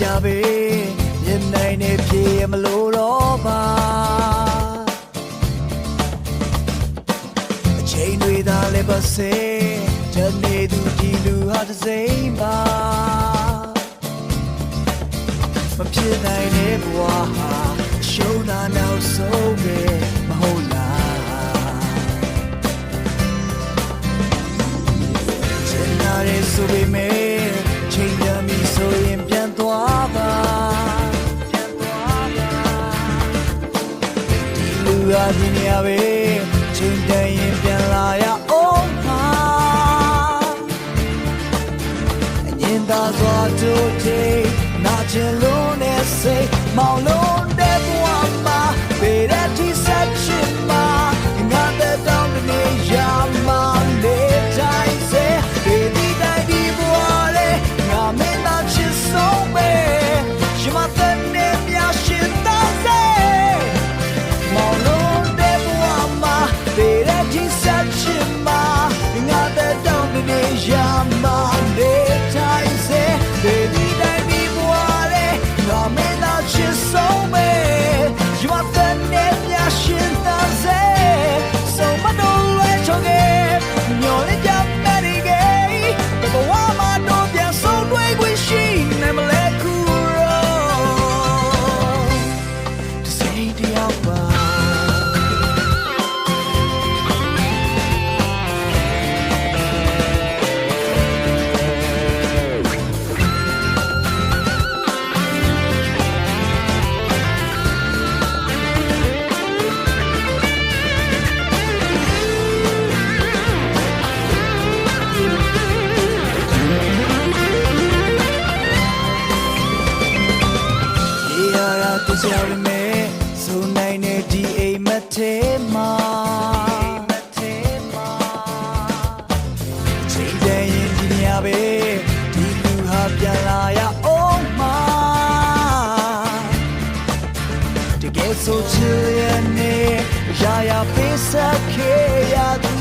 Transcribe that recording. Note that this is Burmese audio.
ကြပဲမျက်နှာနဲ့ပြေမလို့တော့ပါအချိန်တွေသာလည်းပါစေတနေ့သူဒီလူဟာတစ်စိမ့်ပါမဖြစ်နိုင်တဲ့ဘဝဟာရှုံးတာနောက်ဆုံးပဲမဟုတ်လားချင်တာရဲ့ဆိုပေမဲ့ချိန်ရမီဆိုရင်ပြန်သွားပါဒီလူဟာဒီနေရာပဲချိန်တန်ရင်ပြန်လာရအောင်ပါအငင်းသာစွာတို့တဲ့နာချင်လို့နဲ့စိတ်မောင်လုံးတဲ့ဘဝမှာပေတဲ့ဒီဆက်ချင်မှာငါတဲ့တောင်းနေရမှာလေတိုင်းစေဒီတိုင်းဒီဘဝလေးငါမင်းသားချစ်ဆုံးပဲရှင်မတဲ့နေမြရှင်သားစေမောင်လုံးတဲ့ဘဝမှာပေတဲ့ဒီဆက်ချင်မှာငါတဲ့တောင်းနေရမှာလေတိုင်းစေဒီတိုင်းဒီဘဝလေးငါမင်းသားချစ်ဆုံးပဲရှင်မတဲ့နေမြရှင်သားစေဆုံးမတော်လဲချောကေညော်လေးကြမဲ့ဒီကေဘဝမှာတော့ပြန်ဆုံးတွေ့ခွင့်ရှိနေမလဲခုရောတစိမ့်တယောက်ပါကြောက်နေဆိုနိုင်တဲ့ဒီအိမ်မထဲမှာချိန်တန်ရင်ဒီနေရာပဲဒီလူဟာပြန်လာရအောင်မှာတကယ်ဆိုချင်ရနေရာပေးစခဲ့ရသူ